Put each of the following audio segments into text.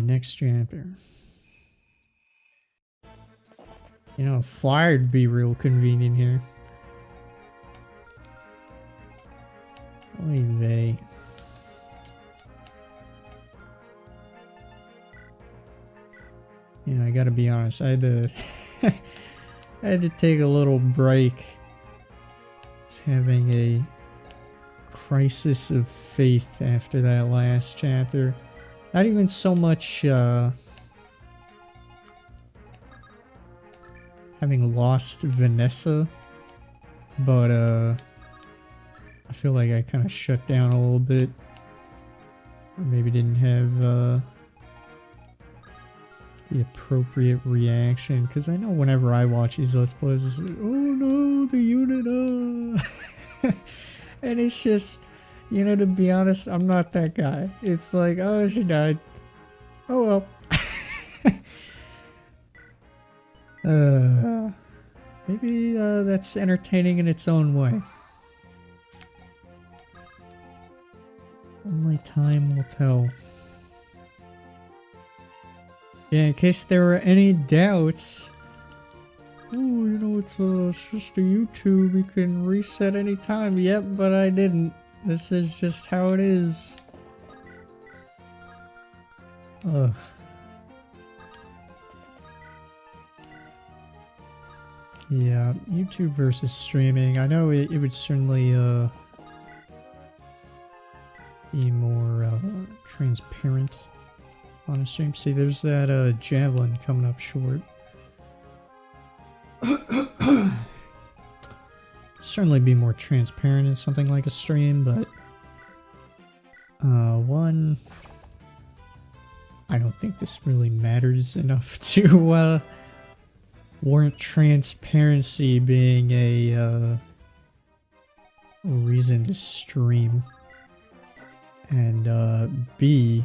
next chapter. You know, a flyer'd be real convenient here. Oy vey. Yeah, I gotta be honest, I had to I had to take a little break. Just having a crisis of faith after that last chapter. Not even so much having lost Vanessa, but I feel like I kind of shut down a little bit, or maybe didn't have the appropriate reaction, because I know whenever I watch these Let's Plays, it's like, oh no, the unit, and it's just, you know, to be honest, I'm not that guy. It's like, oh, she died. Oh well. Maybe that's entertaining in its own way. Only time will tell. Yeah, in case there were any doubts. Oh, you know, it's just a YouTube. You can reset anytime. Yep, but I didn't. This is just how it is. Ugh. Yeah, YouTube versus streaming. I know it would certainly be more transparent on a stream. See, there's that javelin coming up short. Certainly be more transparent in something like a stream, but one, I don't think this really matters enough to warrant transparency being a reason to stream. And B,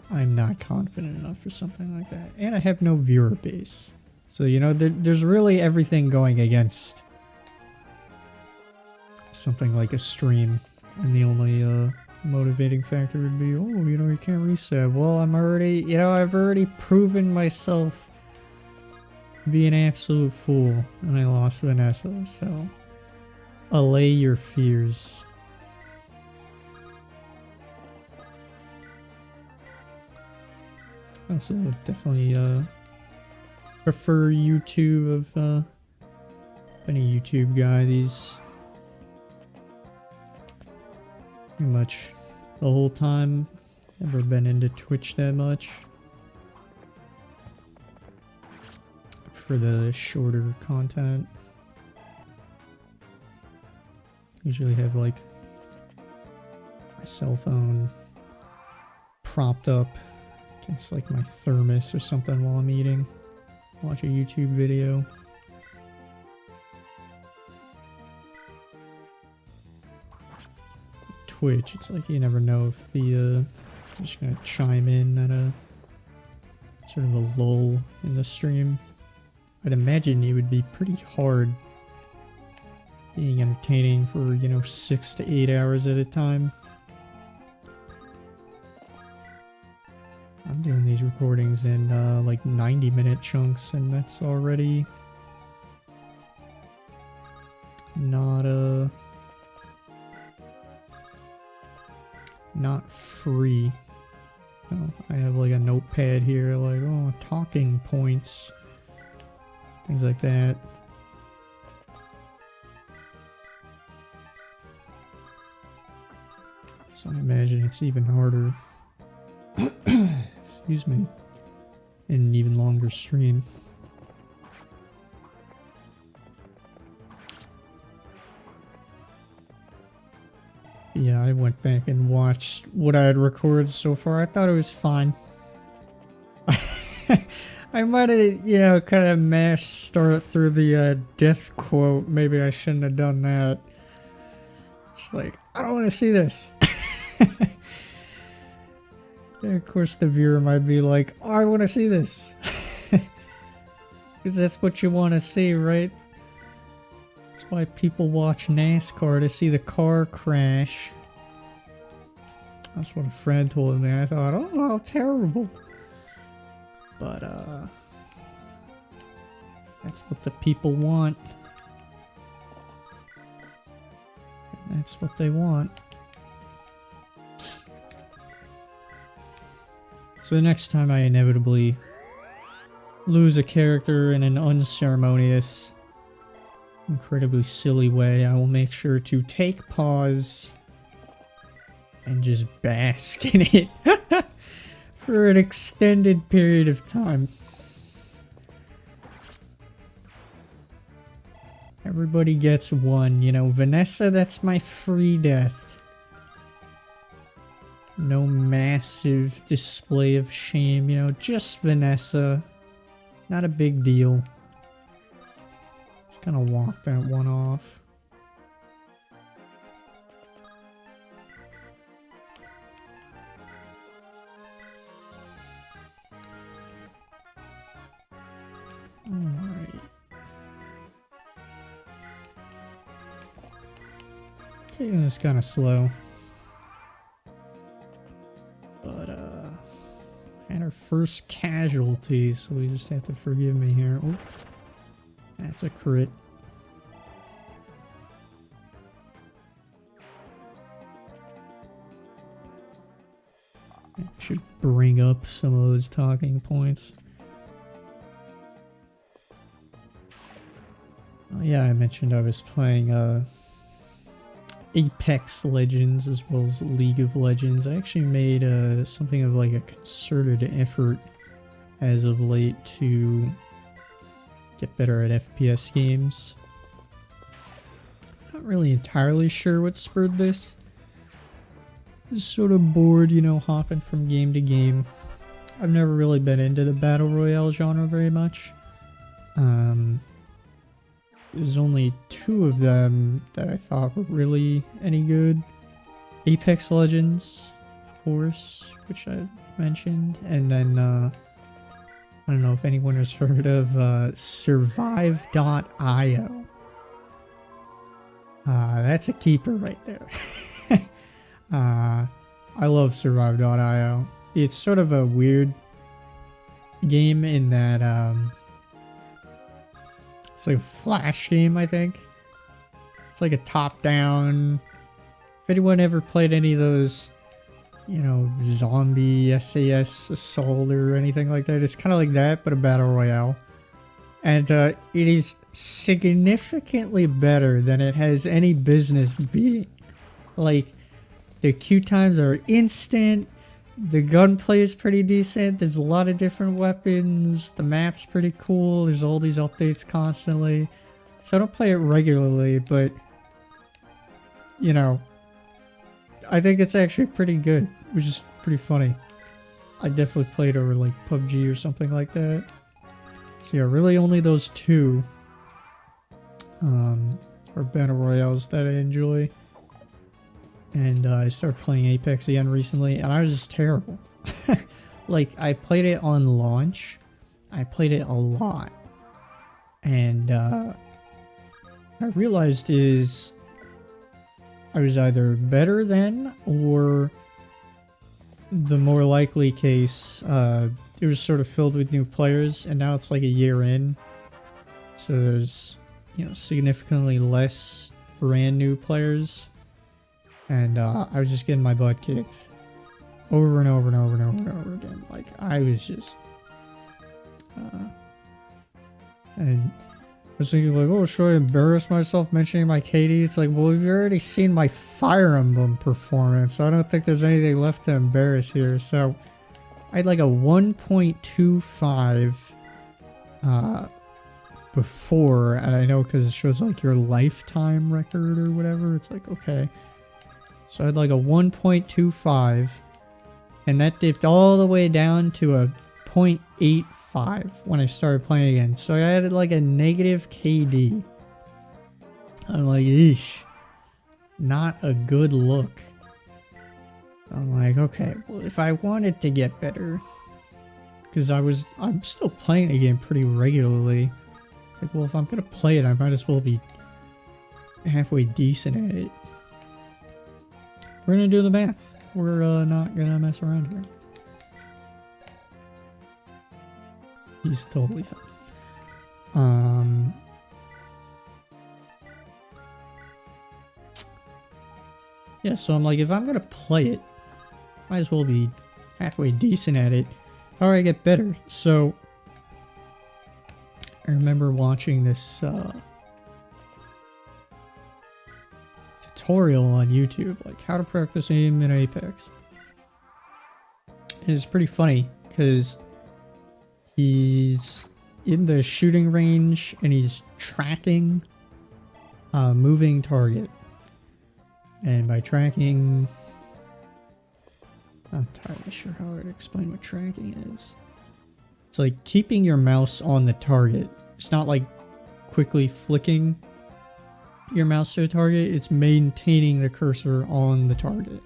I'm not confident enough for something like that. And I have no viewer base. So, you know, there's really everything going against something like a stream. And the only motivating factor would be, oh, you know, you can't reset. Well, I'm already, you know, I've already proven myself to be an absolute fool. And I lost Vanessa, so allay your fears. Also, definitely prefer YouTube of any YouTube guy. These pretty much the whole time. Never been into Twitch that much. For the shorter content. Usually have like my cell phone propped up against like my thermos or something while I'm eating. Watch a YouTube video. Twitch, it's like you never know if the just gonna chime in at a sort of a lull in the stream. I'd imagine it would be pretty hard being entertaining for, you know, 6 to 8 hours at a time. I'm doing these recordings in like 90-minute chunks, and that's already not free. Oh, I have like a notepad here, like, oh, talking points, things like that. So I imagine it's even harder. Excuse me. In an even longer stream. Yeah, I went back and watched what I had recorded so far. I thought it was fine. I might have, you know, kind of mashed start through the death quote. Maybe I shouldn't have done that. It's like, I don't want to see this. And of course the viewer might be like, oh, I want to see this. Because that's what you want to see, right? That's why people watch NASCAR, to see the car crash. That's what a friend told me. I thought, oh, how terrible. But, that's what the people want. And that's what they want. So the next time I inevitably lose a character in an unceremonious, incredibly silly way, I will make sure to take pause and just bask in it for an extended period of time. Everybody gets one, you know. Vanessa, that's my free death. No massive display of shame, you know, just Vanessa. Not a big deal. Just gonna walk that one off. Alright. Taking this kind of slow. But, and our first casualty, so we just have to forgive me here. Oh, that's a crit. I should bring up some of those talking points. Oh, yeah, I mentioned I was playing Apex Legends as well as League of Legends. I actually made something of like a concerted effort as of late to get better at FPS games. Not really entirely sure what spurred this. Just sort of bored, you know, hopping from game to game. I've never really been into the Battle Royale genre very much. There's only 2 of them that I thought were really any good. Apex Legends, of course, which I mentioned. And then, I don't know if anyone has heard of Survive.io. That's a keeper right there. I love Survive.io. It's sort of a weird game in that, it's like a flash game, I think. It's like a top-down. If anyone ever played any of those, you know, zombie SAS assault or anything like that, it's kind of like that, but a battle royale. And it is significantly better than it has any business being. Like, the queue times are instant. The gunplay is pretty decent. There's a lot of different weapons. The map's pretty cool. There's all these updates constantly. So I don't play it regularly, but, you know, I think it's actually pretty good, which is pretty funny. I definitely played over like PUBG or something like that. So yeah, really only those 2 are battle royales that I enjoy. And I started playing Apex again recently, and I was just terrible. Like, I played it on launch. I played it a lot. And I realized is I was either better than, or the more likely case, it was sort of filled with new players, and now it's like a year in. So there's, you know, significantly less brand new players. And I was just getting my butt kicked over and over and over and over and over again. Like, I was just... and I was thinking like, oh, should I embarrass myself mentioning my KD? It's like, well, you've already seen my Fire Emblem performance, so I don't think there's anything left to embarrass here. So I had like a 1.25 before, and I know because it shows like your lifetime record or whatever. It's like, okay. So I had like a 1.25, and that dipped all the way down to a 0.85 when I started playing again. So I had like a negative KD. I'm like, eesh, not a good look. I'm like, okay, well, if I wanted to get better, because I'm still playing the game pretty regularly. It's like, well, if I'm gonna play it, I might as well be halfway decent at it. We're gonna do the math. we're not gonna mess around here. He's totally fine. Yeah, so I'm like, if I'm gonna play it, might as well be halfway decent at it. How do I get better? So I remember watching this tutorial on YouTube, like how to practice aim in Apex. And it's pretty funny because he's in the shooting range and he's tracking a moving target. And by tracking, I'm not entirely sure how I'd explain what tracking is. It's like keeping your mouse on the target. It's not like quickly flicking your mouse to a target. It's maintaining the cursor on the target.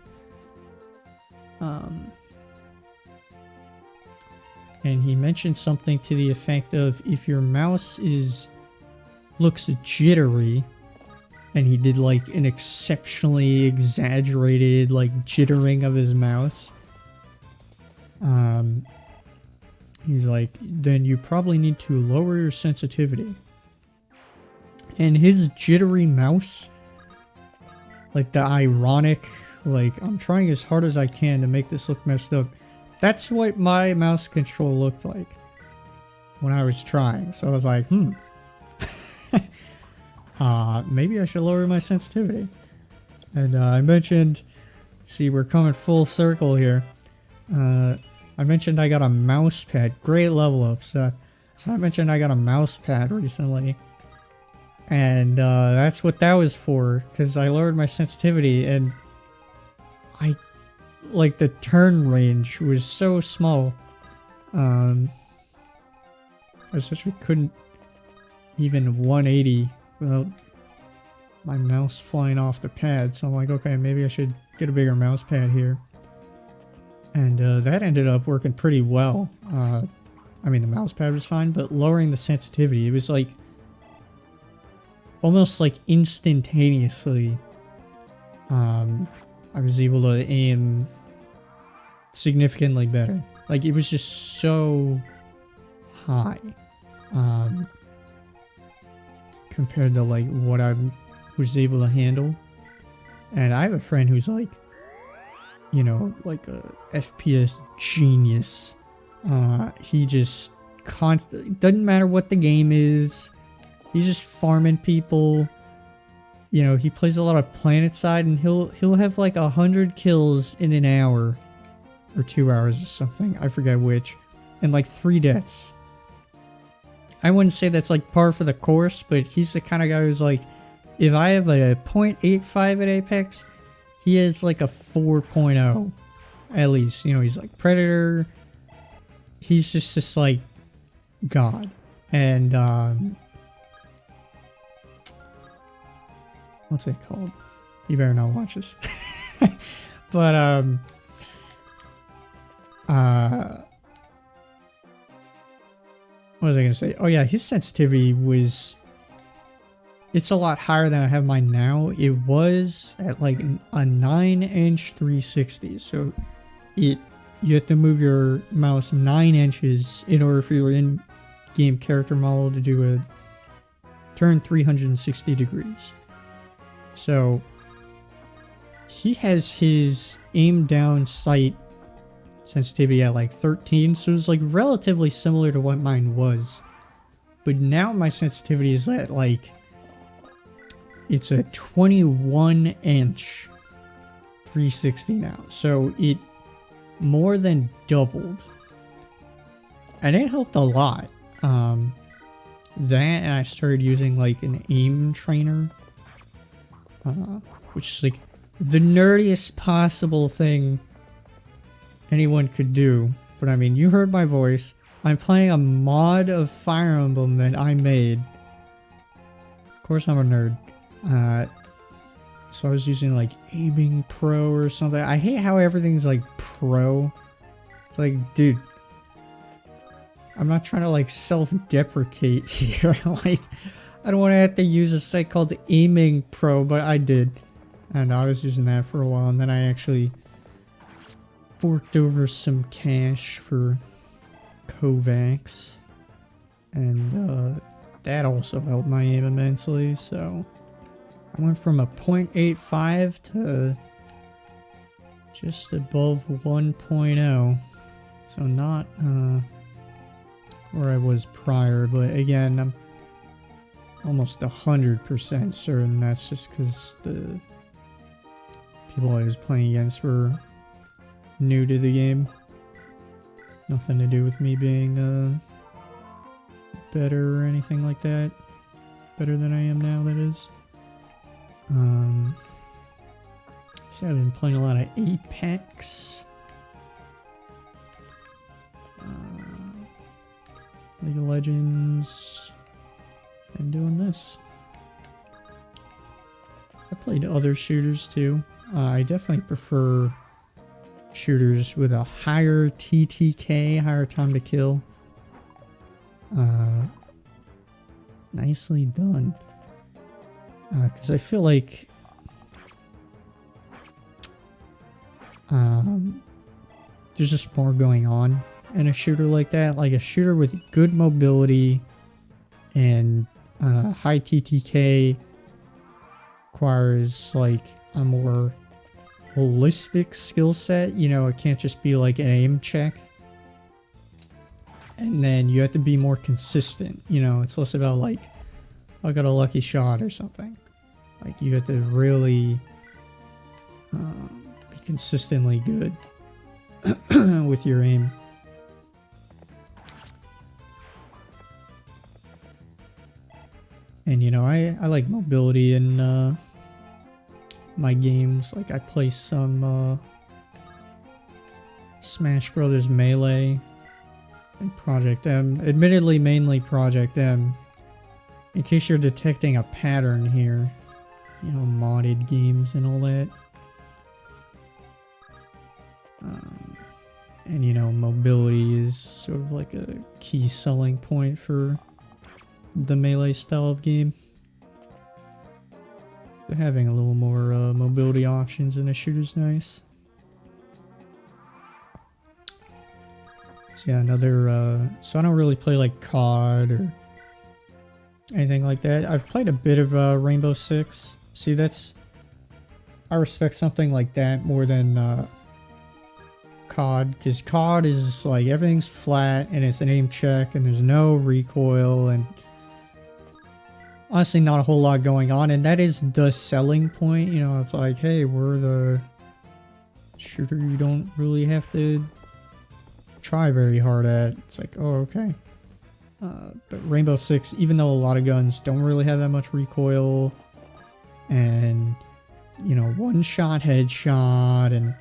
And he mentioned something to the effect of if your mouse looks jittery, and he did like an exceptionally exaggerated like jittering of his mouse. He's like, then you probably need to lower your sensitivity. And his jittery mouse, like the ironic, like I'm trying as hard as I can to make this look messed up. That's what my mouse control looked like when I was trying. So I was like, maybe I should lower my sensitivity. And I mentioned, see, we're coming full circle here. I mentioned I got a mouse pad, great level up. So I mentioned I got a mouse pad recently. And that's what that was for, because I lowered my sensitivity and like the turn range was so small. I essentially couldn't even 180 without my mouse flying off the pad. So I'm like, okay, maybe I should get a bigger mouse pad here. And that ended up working pretty well. I mean, the mouse pad was fine, but lowering the sensitivity, it was like almost like instantaneously. I was able to aim significantly better. Like it was just so high compared to like what I was able to handle. And I have a friend who's like, you know, like a FPS genius. He just constantly, doesn't matter what the game is, he's just farming people. You know, he plays a lot of PlanetSide, and he'll have like 100 kills in an hour or 2 hours or something. I forget which, and like 3 deaths. I wouldn't say that's like par for the course, but he's the kind of guy who's like, if I have a 0.85 at Apex, he has like a 4.0 at least. You know, he's like Predator. He's just like God. And what's it called? You better not watch this. But what was I gonna say? Oh yeah, his sensitivity was, it's a lot higher than I have mine now. It was at like a 9-inch 360. So you have to move your mouse 9 inches in order for your in-game character model to do a turn 360 degrees. So he has his aim down sight sensitivity at like 13, so it's like relatively similar to what mine was. But now my sensitivity is at like, it's a 21-inch 360 now, so it more than doubled, and it helped a lot. That, and I started using like an aim trainer, which is like the nerdiest possible thing anyone could do. But I mean, you heard my voice. I'm playing a mod of Fire Emblem that I made. Of course I'm a nerd. So I was using like Aiming Pro or something. I hate how everything's like pro. It's like, dude, I'm not trying to like self-deprecate here. Like, I don't want to have to use a site called Aiming Pro, but I did. And I was using that for a while, and then I actually forked over some cash for Kovacs, and that also helped my aim immensely. So I went from a 0.85 to just above 1.0, so not where I was prior, but again, I'm almost 100% certain that's just because the people I was playing against were new to the game. Nothing to do with me being better or anything like that. Better than I am now, that is. So I've been playing a lot of Apex. League of Legends. And doing this. I played other shooters too. I definitely prefer shooters with a higher TTK, higher time to kill. Nicely done. Because I feel like there's just more going on in a shooter like that. Like a shooter with good mobility and high TTK requires like a more holistic skill set. You know, it can't just be like an aim check. And then you have to be more consistent. You know, it's less about like, I got a lucky shot or something. Like you have to really be consistently good with your aim. And you know, I like mobility in my games. Like I play some Smash Brothers Melee and Project M. Admittedly, mainly Project M. In case you're detecting a pattern here. You know, modded games and all that. And you know, mobility is sort of like a key selling point for the Melee style of game. So having a little more mobility options in a shooter's nice. So yeah, another, so I don't really play like COD or anything like that. I've played a bit of Rainbow Six. See, that's, I respect something like that more than COD, because COD is like everything's flat and it's an aim check and there's no recoil and honestly not a whole lot going on, and that is the selling point. You know, it's like, hey, we're the shooter you don't really have to try very hard at. It's like, oh, okay. But Rainbow Six, even though a lot of guns don't really have that much recoil and, you know, one shot headshot and,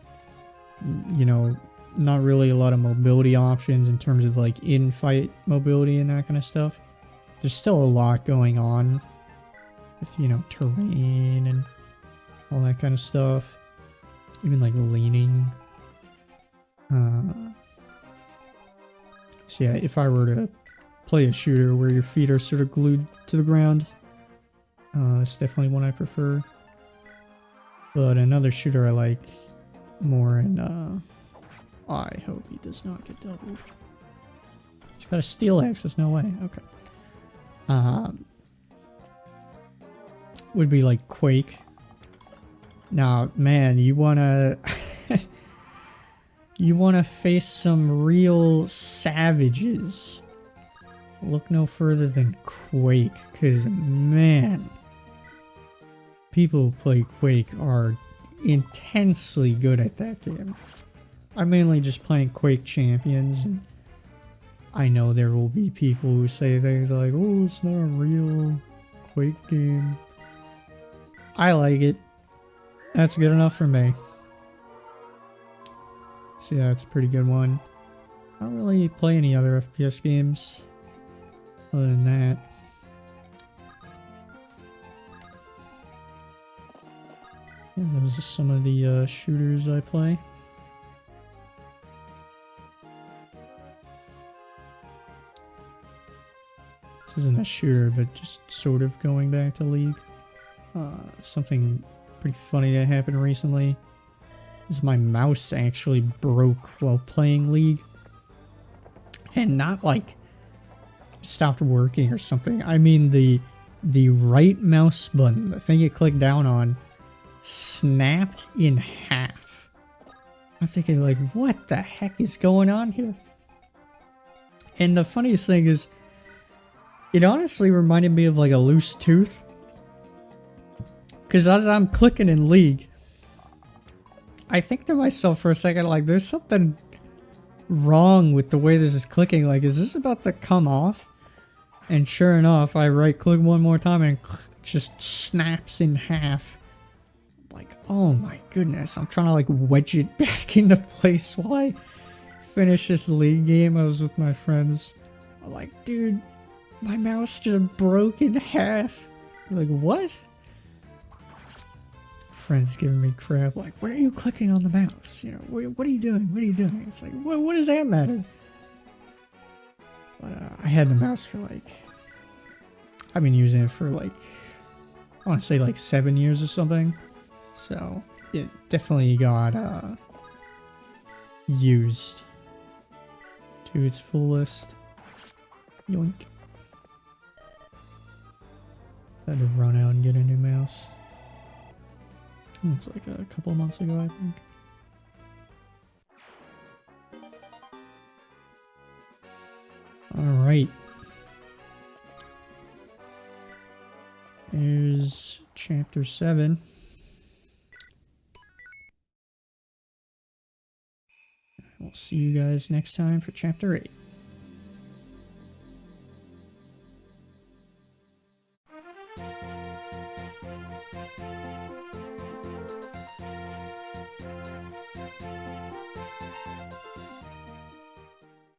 you know, not really a lot of mobility options in terms of like in-fight mobility and that kind of stuff. There's still a lot going on with, you know, terrain and all that kind of stuff. Even like leaning. So yeah, if I were to play a shooter where your feet are sort of glued to the ground, that's definitely one I prefer. But another shooter I like more, and I hope he does not get doubled. He's got a steel axe, there's no way. Okay. Would be like Quake. Now, man, you wanna you wanna face some real savages. Look no further than Quake, because man, people who play Quake are intensely good at that game. I'm mainly just playing Quake Champions, and I know there will be people who say things like, oh, it's not a real Quake game. I like it. That's good enough for me. So yeah, it's a pretty good one. I don't really play any other FPS games other than that. Yeah, those are some of the shooters I play. This isn't a shooter, but just sort of going back to League. Something pretty funny that happened recently. is my mouse actually broke while playing League. And not like stopped working or something. I mean the right mouse button, the thing you click down on, snapped in half. I'm thinking like, what the heck is going on here? And the funniest thing is, it honestly reminded me of like a loose tooth. Because as I'm clicking in League, I think to myself for a second, like, there's something wrong with the way this is clicking. Like, is this about to come off? And sure enough, I right click one more time and it just snaps in half. Like, oh my goodness, I'm trying to like wedge it back into place while I finish this League game. I was with my friends. I'm like, dude, my mouse just broke in half. Like, what? Friends giving me crap, like, where are you clicking on the mouse? You know, what are you doing? What are you doing? It's like, what does that matter? But I had the mouse for like, I've been using it for like, I want to say like 7 years or something. So it definitely got used to its fullest. Yoink. Had to run out and get a new mouse. It was like a couple of months ago, I think. Alright. Here's chapter 7. We'll see you guys next time for chapter 8.